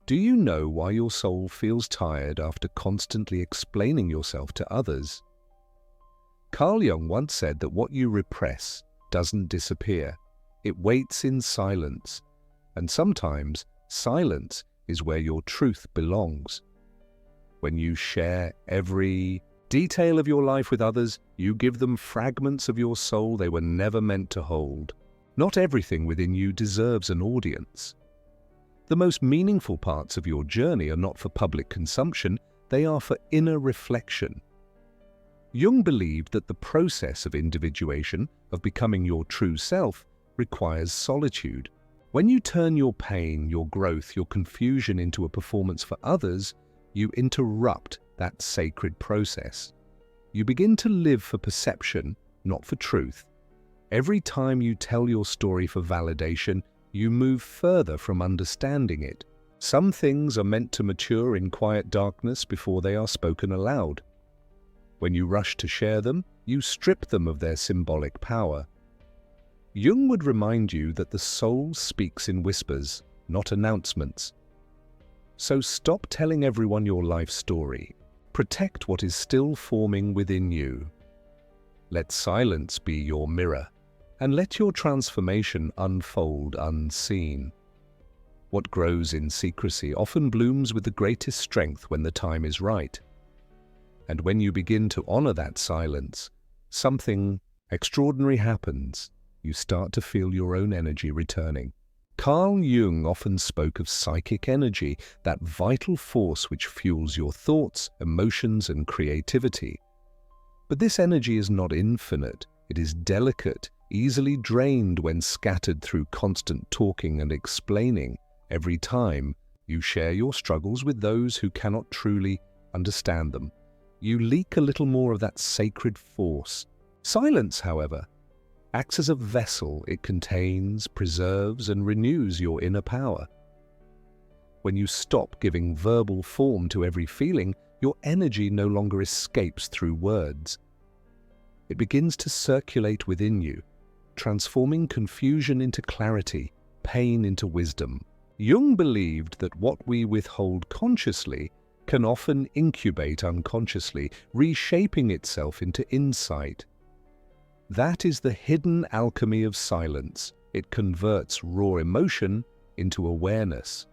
Do you know why your soul feels tired after constantly explaining yourself to others? Carl Jung once said that what you repress doesn't disappear. It waits in silence, and sometimes silence is where your truth belongs. When you share every detail of your life with others, you give them fragments of your soul they were never meant to hold. Not everything within you deserves an audience. The most meaningful parts of your journey are not for public consumption, they are for inner reflection. Jung believed that the process of individuation, of becoming your true self, requires solitude. When you turn your pain, your growth, your confusion into a performance for others, you interrupt that sacred process. You begin to live for perception, not for truth. Every time you tell your story for validation, you move further from understanding it. Some things are meant to mature in quiet darkness before they are spoken aloud. When you rush to share them, you strip them of their symbolic power. Jung would remind you that the soul speaks in whispers, not announcements. So stop telling everyone your life story. Protect what is still forming within you. Let silence be your mirror, and let your transformation unfold unseen. What grows in secrecy often blooms with the greatest strength when the time is right. And when you begin to honor that silence, something extraordinary happens. You start to feel your own energy returning. Carl Jung often spoke of psychic energy, that vital force which fuels your thoughts, emotions, and creativity. But this energy is not infinite. It is delicate, easily drained when scattered through constant talking and explaining. Every time you share your struggles with those who cannot truly understand them, you leak a little more of that sacred force. Silence, however, acts as a vessel. It contains, preserves, and renews your inner power. When you stop giving verbal form to every feeling, your energy no longer escapes through words. It begins to circulate within you, transforming confusion into clarity, pain into wisdom. Jung believed that what we withhold consciously can often incubate unconsciously, reshaping itself into insight. That is the hidden alchemy of silence. It converts raw emotion into awareness.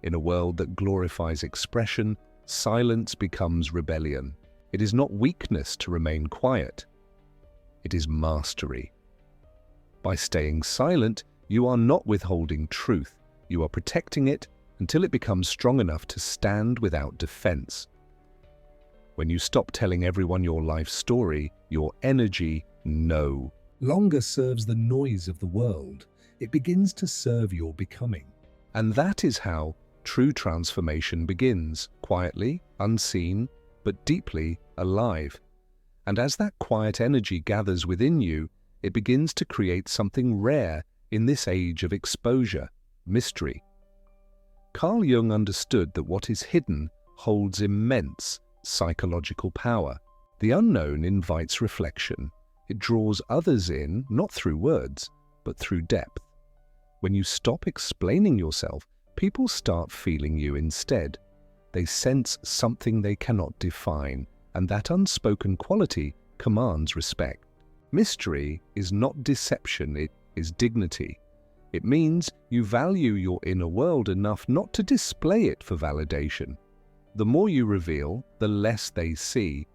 In a world that glorifies expression, silence becomes rebellion. It is not weakness to remain quiet. It is mastery. By staying silent, you are not withholding truth. You are protecting it until it becomes strong enough to stand without defense. When you stop telling everyone your life story, your energy no longer serves the noise of the world. It begins to serve your becoming. And that is how true transformation begins, quietly, unseen, but deeply alive. And as that quiet energy gathers within you, it begins to create something rare in this age of exposure, mystery. Carl Jung understood that what is hidden holds immense psychological power. The unknown invites reflection. It draws others in, not through words, but through depth. When you stop explaining yourself, people start feeling you instead. They sense something they cannot define, and that unspoken quality commands respect. Mystery is not deception, it is dignity. It means you value your inner world enough not to display it for validation. The more you reveal, the less they see.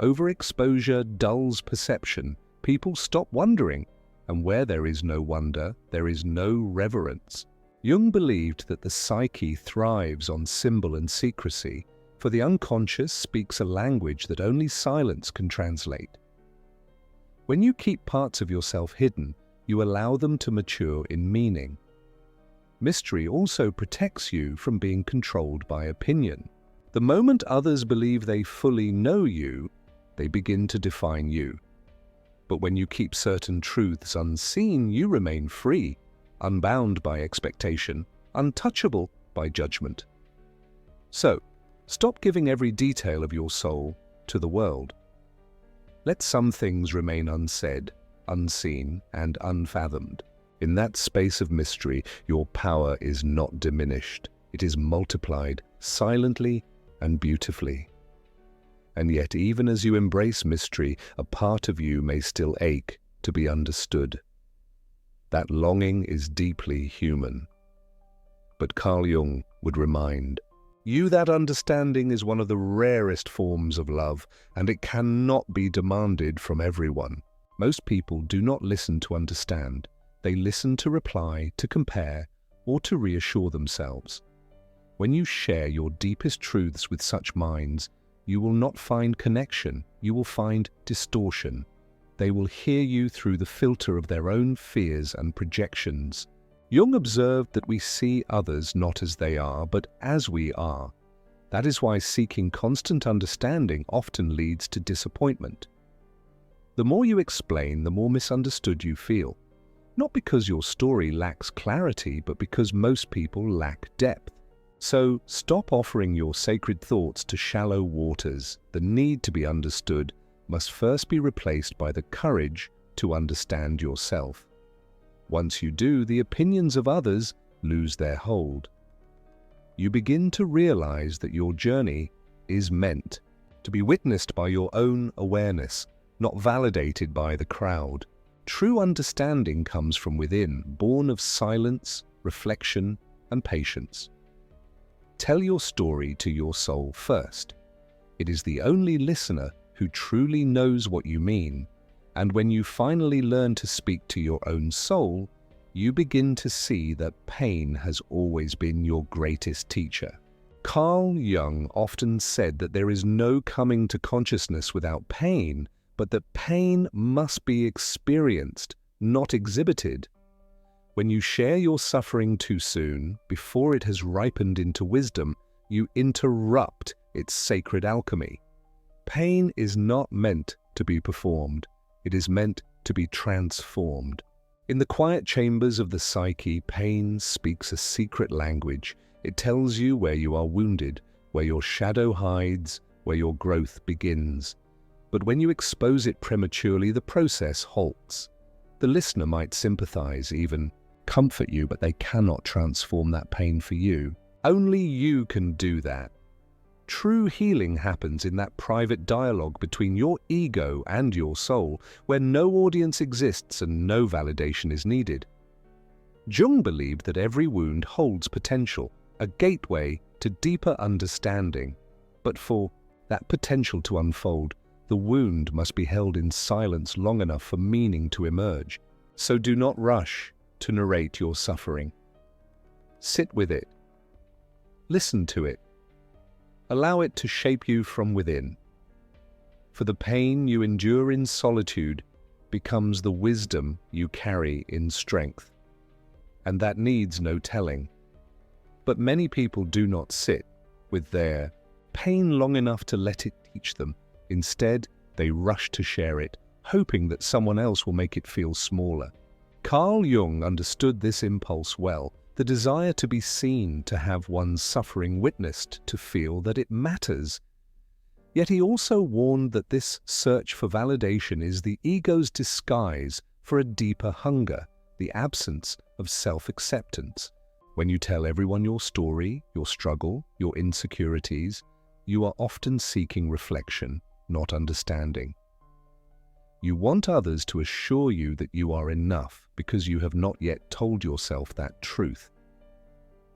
Overexposure dulls perception. People stop wondering, and where there is no wonder, there is no reverence. Jung believed that the psyche thrives on symbol and secrecy, for the unconscious speaks a language that only silence can translate. When you keep parts of yourself hidden, you allow them to mature in meaning. Mystery also protects you from being controlled by opinion. The moment others believe they fully know you, they begin to define you. But when you keep certain truths unseen, you remain free, unbound by expectation, untouchable by judgment. So, stop giving every detail of your soul to the world. Let some things remain unsaid, unseen, and unfathomed. In that space of mystery, your power is not diminished. It is multiplied silently and beautifully. And yet, even as you embrace mystery, a part of you may still ache to be understood. That longing is deeply human. But Carl Jung would remind you that understanding is one of the rarest forms of love, and it cannot be demanded from everyone. Most people do not listen to understand. They listen to reply, to compare, or to reassure themselves. When you share your deepest truths with such minds, you will not find connection, you will find distortion. They will hear you through the filter of their own fears and projections. Jung observed that we see others not as they are, but as we are. That is why seeking constant understanding often leads to disappointment. The more you explain, the more misunderstood you feel. Not because your story lacks clarity, but because most people lack depth. So stop offering your sacred thoughts to shallow waters. The need to be understood must first be replaced by the courage to understand yourself. Once you do, the opinions of others lose their hold. You begin to realize that your journey is meant to be witnessed by your own awareness, not validated by the crowd. True understanding comes from within, born of silence, reflection, and patience. Tell your story to your soul first. It is the only listener who truly knows what you mean, and when you finally learn to speak to your own soul, you begin to see that pain has always been your greatest teacher. Carl Jung often said that there is no coming to consciousness without pain, but that pain must be experienced, not exhibited. When you share your suffering too soon, before it has ripened into wisdom, you interrupt its sacred alchemy. Pain is not meant to be performed. It is meant to be transformed. In the quiet chambers of the psyche, pain speaks a secret language. It tells you where you are wounded, where your shadow hides, where your growth begins. But when you expose it prematurely, the process halts. The listener might sympathize, even comfort you, but they cannot transform that pain for you. Only you can do that. True healing happens in that private dialogue between your ego and your soul, where no audience exists and no validation is needed. Jung believed that every wound holds potential, a gateway to deeper understanding. But for that potential to unfold, the wound must be held in silence long enough for meaning to emerge. So do not rush to narrate your suffering. Sit with it. Listen to it. Allow it to shape you from within. For the pain you endure in solitude becomes the wisdom you carry in strength. And that needs no telling. But many people do not sit with their pain long enough to let it teach them. Instead, they rush to share it, hoping that someone else will make it feel smaller. Carl Jung understood this impulse well, the desire to be seen, to have one's suffering witnessed, to feel that it matters. Yet he also warned that this search for validation is the ego's disguise for a deeper hunger, the absence of self-acceptance. When you tell everyone your story, your struggle, your insecurities, you are often seeking reflection, not understanding. You want others to assure you that you are enough because you have not yet told yourself that truth.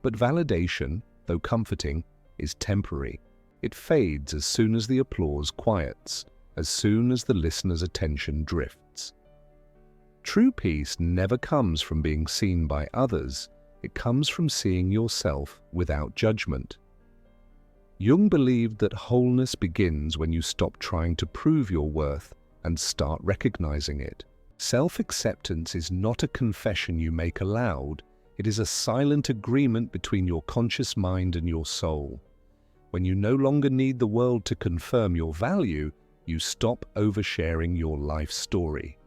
But validation, though comforting, is temporary. It fades as soon as the applause quiets, as soon as the listener's attention drifts. True peace never comes from being seen by others. It comes from seeing yourself without judgment. Jung believed that wholeness begins when you stop trying to prove your worth and start recognizing it. Self-acceptance is not a confession you make aloud. It is a silent agreement between your conscious mind and your soul. When you no longer need the world to confirm your value, you stop oversharing your life story.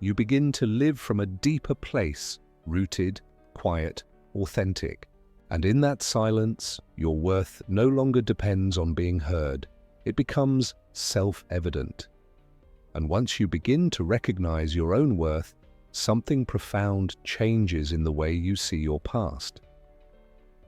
You begin to live from a deeper place, rooted, quiet, authentic. And in that silence, your worth no longer depends on being heard. It becomes self-evident. And once you begin to recognize your own worth, something profound changes in the way you see your past.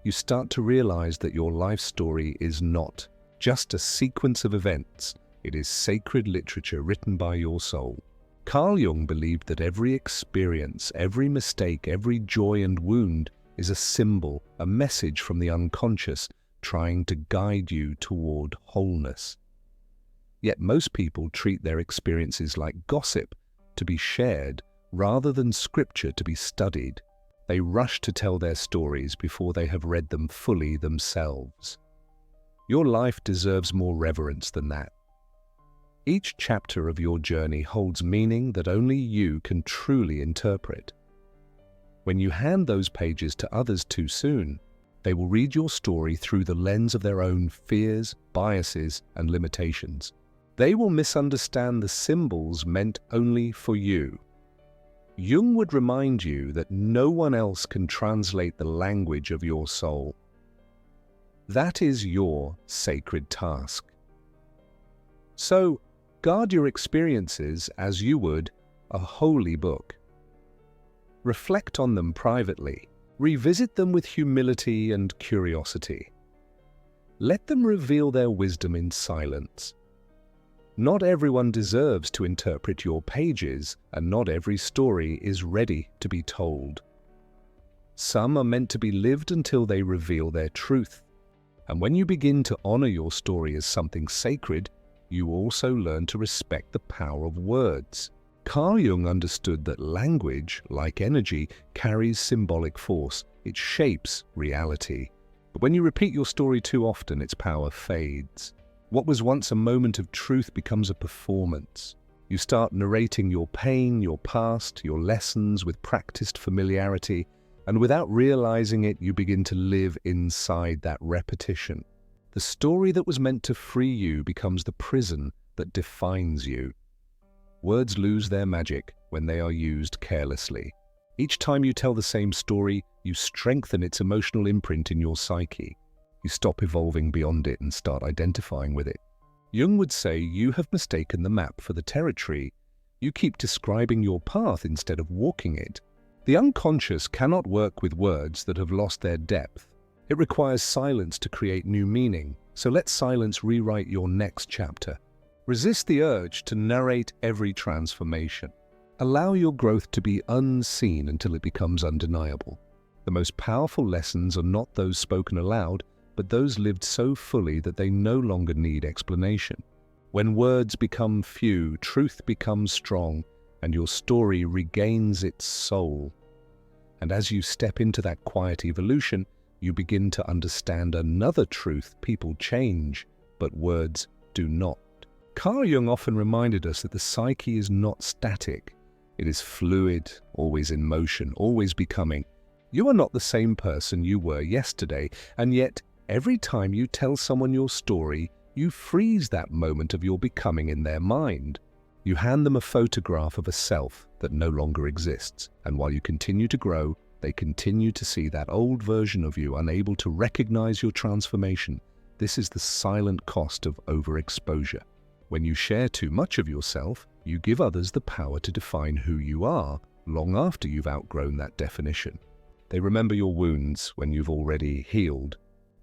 you start to realize that your life story is not just a sequence of events. It is sacred literature written by your soul. Carl Jung believed that every experience, every mistake, every joy and wound is a symbol, a message from the unconscious trying to guide you toward wholeness. Yet most people treat their experiences like gossip to be shared rather than scripture to be studied. They rush to tell their stories before they have read them fully themselves. Your life deserves more reverence than that. Each chapter of your journey holds meaning that only you can truly interpret. When you hand those pages to others too soon, they will read your story through the lens of their own fears, biases, and limitations. They will misunderstand the symbols meant only for you. Jung would remind you that no one else can translate the language of your soul. That is your sacred task. So, guard your experiences as you would a holy book. Reflect on them privately. Revisit them with humility and curiosity. Let them reveal their wisdom in silence. Not everyone deserves to interpret your pages, and not every story is ready to be told. Some are meant to be lived until they reveal their truth. And when you begin to honor your story as something sacred, you also learn to respect the power of words. Carl Jung understood that language, like energy, carries symbolic force. It shapes reality. But when you repeat your story too often, its power fades. What was once a moment of truth becomes a performance. You start narrating your pain, your past, your lessons with practiced familiarity, and without realizing it, you begin to live inside that repetition. The story that was meant to free you becomes the prison that defines you. Words lose their magic when they are used carelessly. Each time you tell the same story, you strengthen its emotional imprint in your psyche. You stop evolving beyond it and start identifying with it. Jung would say you have mistaken the map for the territory. You keep describing your path instead of walking it. The unconscious cannot work with words that have lost their depth. It requires silence to create new meaning, so let silence rewrite your next chapter. Resist the urge to narrate every transformation. Allow your growth to be unseen until it becomes undeniable. The most powerful lessons are not those spoken aloud, but those lived so fully that they no longer need explanation. When words become few, truth becomes strong, and your story regains its soul. And as you step into that quiet evolution, you begin to understand another truth: people change, but words do not. Carl Jung often reminded us that the psyche is not static. It is fluid, always in motion, always becoming. You are not the same person you were yesterday, and yet every time you tell someone your story, you freeze that moment of your becoming in their mind. You hand them a photograph of a self that no longer exists, and while you continue to grow, they continue to see that old version of you, unable to recognize your transformation. This is the silent cost of overexposure. When you share too much of yourself, you give others the power to define who you are long after you've outgrown that definition. They remember your wounds when you've already healed.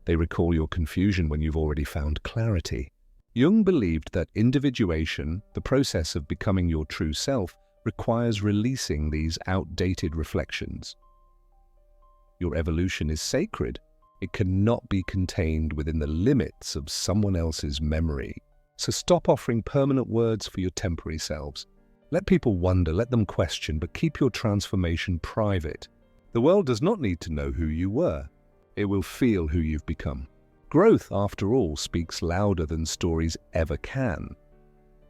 They recall your confusion when you've already found clarity. Jung believed that individuation, the process of becoming your true self, requires releasing these outdated reflections. Your evolution is sacred. It cannot be contained within the limits of someone else's memory. So stop offering permanent words for your temporary selves. Let people wonder, let them question, but keep your transformation private. The world does not need to know who you were. It will feel who you've become. Growth, after all, speaks louder than stories ever can.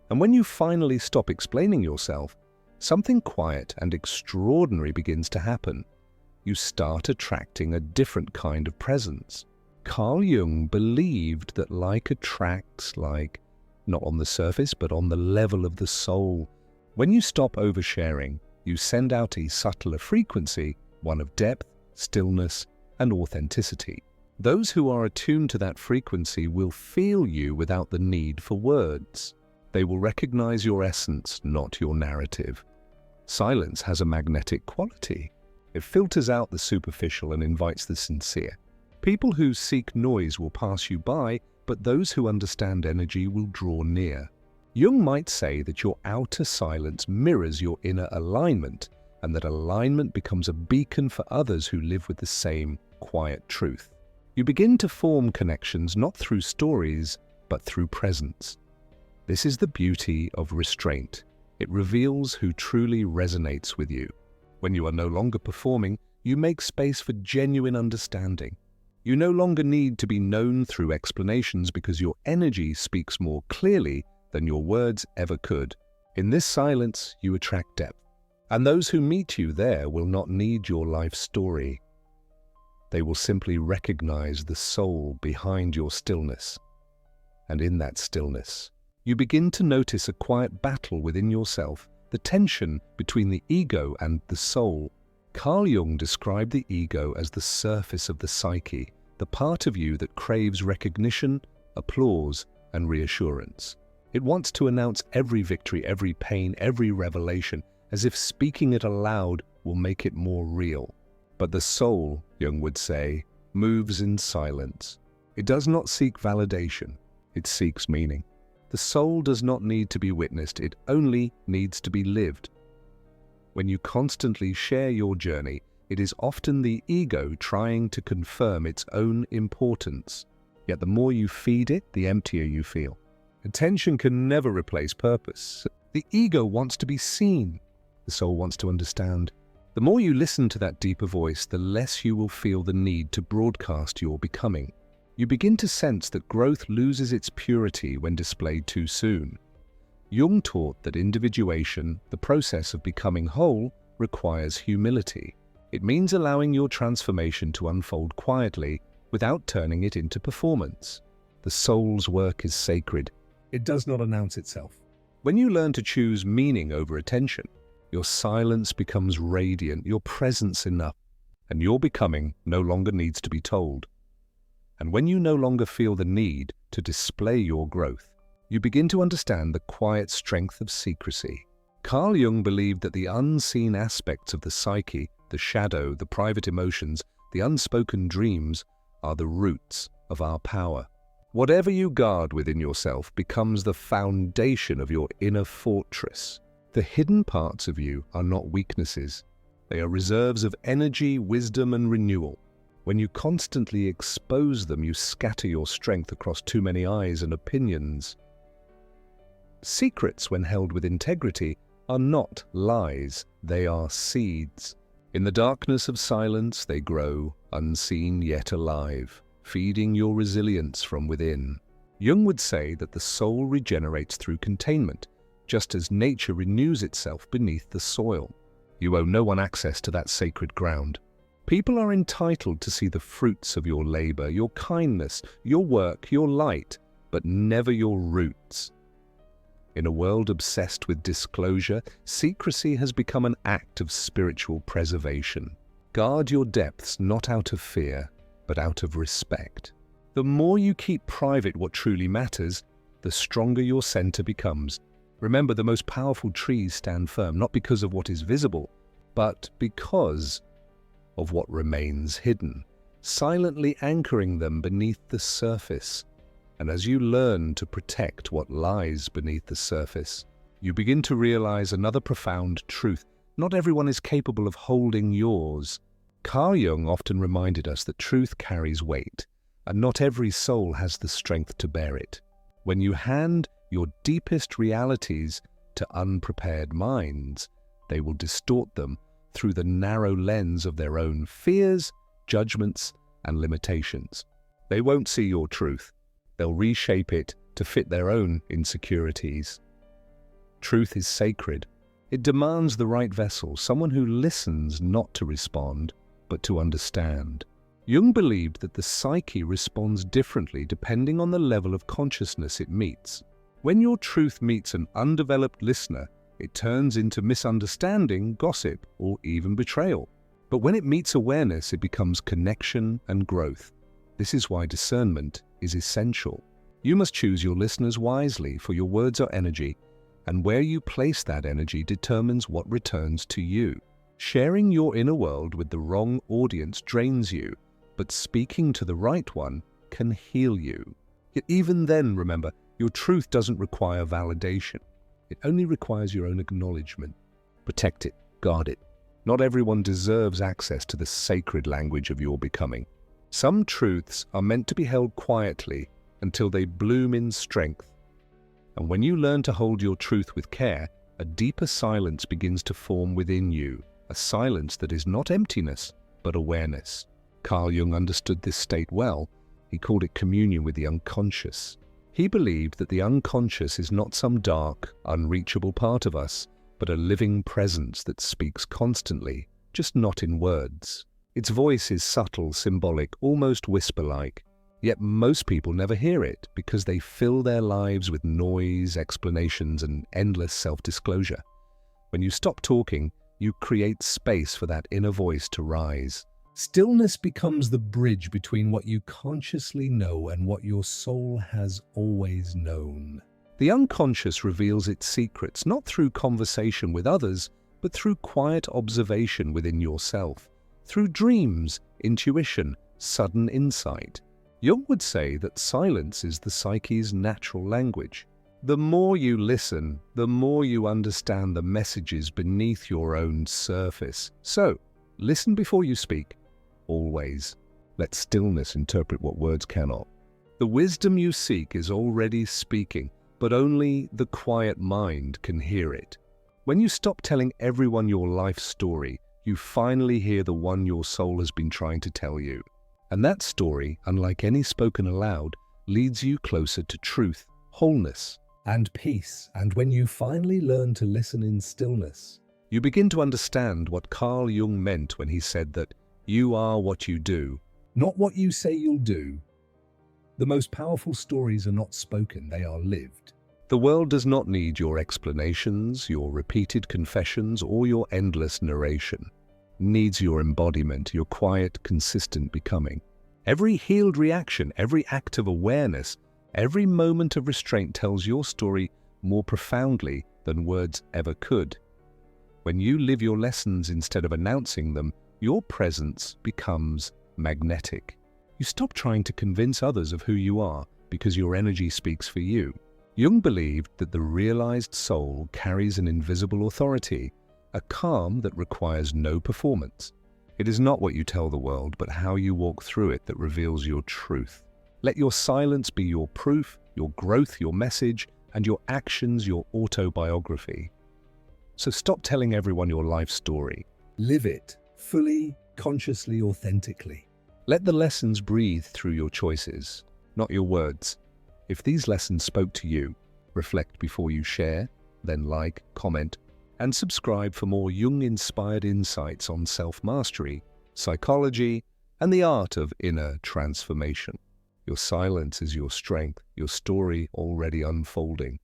And when you finally stop explaining yourself, something quiet and extraordinary begins to happen. You start attracting a different kind of presence. Carl Jung believed that like attracts like, not on the surface, but on the level of the soul. When you stop oversharing, you send out a subtler frequency, one of depth, stillness, and authenticity. Those who are attuned to that frequency will feel you without the need for words. They will recognize your essence, not your narrative. Silence has a magnetic quality. It filters out the superficial and invites the sincere. People who seek noise will pass you by, but those who understand energy will draw near. Jung might say that your outer silence mirrors your inner alignment, and that alignment becomes a beacon for others who live with the same quiet truth. You begin to form connections not through stories, but through presence. This is the beauty of restraint. It reveals who truly resonates with you. When you are no longer performing, you make space for genuine understanding. You no longer need to be known through explanations because your energy speaks more clearly than your words ever could. In this silence, you attract depth. And those who meet you there will not need your life story. They will simply recognize the soul behind your stillness. And in that stillness, you begin to notice a quiet battle within yourself, the tension between the ego and the soul. Carl Jung described the ego as the surface of the psyche, the part of you that craves recognition, applause, and reassurance. It wants to announce every victory, every pain, every revelation, as if speaking it aloud will make it more real. But the soul, Jung would say, moves in silence. It does not seek validation, it seeks meaning. The soul does not need to be witnessed, it only needs to be lived. When you constantly share your journey, it is often the ego trying to confirm its own importance. Yet the more you feed it, the emptier you feel. Attention can never replace purpose. The ego wants to be seen. The soul wants to understand. The more you listen to that deeper voice, the less you will feel the need to broadcast your becoming. You begin to sense that growth loses its purity when displayed too soon. Jung taught that individuation, the process of becoming whole, requires humility. It means allowing your transformation to unfold quietly without turning it into performance. The soul's work is sacred. It does not announce itself. When you learn to choose meaning over attention, your silence becomes radiant, your presence enough, and your becoming no longer needs to be told. And when you no longer feel the need to display your growth, you begin to understand the quiet strength of secrecy. Carl Jung believed that the unseen aspects of the psyche, the shadow, the private emotions, the unspoken dreams, are the roots of our power. Whatever you guard within yourself becomes the foundation of your inner fortress. The hidden parts of you are not weaknesses. They are reserves of energy, wisdom, and renewal. When you constantly expose them, you scatter your strength across too many eyes and opinions. Secrets, when held with integrity, are not lies, they are seeds. In the darkness of silence, they grow, unseen yet alive, feeding your resilience from within. Jung would say that the soul regenerates through containment, just as nature renews itself beneath the soil. You owe no one access to that sacred ground. People are entitled to see the fruits of your labor, your kindness, your work, your light, but never your roots. In a world obsessed with disclosure, secrecy has become an act of spiritual preservation. Guard your depths not out of fear, but out of respect. The more you keep private what truly matters, the stronger your center becomes. Remember, the most powerful trees stand firm, not because of what is visible, but because of what remains hidden, silently anchoring them beneath the surface. And as you learn to protect what lies beneath the surface, you begin to realize another profound truth. Not everyone is capable of holding yours. Carl Jung often reminded us that truth carries weight, and not every soul has the strength to bear it. When you hand your deepest realities to unprepared minds, they will distort them through the narrow lens of their own fears, judgments, and limitations. They won't see your truth. They'll reshape it to fit their own insecurities. Truth is sacred. It demands the right vessel, someone who listens not to respond, but to understand. Jung believed that the psyche responds differently depending on the level of consciousness it meets. When your truth meets an undeveloped listener, it turns into misunderstanding, gossip, or even betrayal. But when it meets awareness, it becomes connection and growth. This is why discernment is essential. You must choose your listeners wisely, for your words are energy, and where you place that energy determines what returns to you. Sharing your inner world with the wrong audience drains you, but speaking to the right one can heal you. Yet even then, remember, your truth doesn't require validation. It only requires your own acknowledgement. Protect it, guard it. Not everyone deserves access to the sacred language of your becoming. Some truths are meant to be held quietly until they bloom in strength. And when you learn to hold your truth with care, a deeper silence begins to form within you, a silence that is not emptiness, but awareness. Carl Jung understood this state well. He called it communion with the unconscious. He believed that the unconscious is not some dark, unreachable part of us, but a living presence that speaks constantly, just not in words. Its voice is subtle, symbolic, almost whisper-like. Yet most people never hear it because they fill their lives with noise, explanations, and endless self-disclosure. When you stop talking, you create space for that inner voice to rise. Stillness becomes the bridge between what you consciously know and what your soul has always known. The unconscious reveals its secrets not through conversation with others, but through quiet observation within yourself, through dreams, intuition, sudden insight. Jung would say that silence is the psyche's natural language. The more you listen, the more you understand the messages beneath your own surface. So, listen before you speak. Always. Let stillness interpret what words cannot. The wisdom you seek is already speaking, but only the quiet mind can hear it. When you stop telling everyone your life story, you finally hear the one your soul has been trying to tell you. And that story, unlike any spoken aloud, leads you closer to truth, wholeness, and peace. And when you finally learn to listen in stillness, you begin to understand what Carl Jung meant when he said that you are what you do, not what you say you'll do. The most powerful stories are not spoken, they are lived. The world does not need your explanations, your repeated confessions, or your endless narration. It needs your embodiment, your quiet, consistent becoming. Every healed reaction, every act of awareness, every moment of restraint tells your story more profoundly than words ever could. When you live your lessons instead of announcing them, your presence becomes magnetic. You stop trying to convince others of who you are because your energy speaks for you. Jung believed that the realized soul carries an invisible authority, a calm that requires no performance. It is not what you tell the world, but how you walk through it that reveals your truth. Let your silence be your proof, your growth your message, and your actions your autobiography. So stop telling everyone your life story. Live it, fully, consciously, authentically. Let the lessons breathe through your choices, not your words. If these lessons spoke to you, reflect before you share, then like, comment, and subscribe for more Jung-inspired insights on self-mastery, psychology, and the art of inner transformation. Your silence is your strength, your story already unfolding.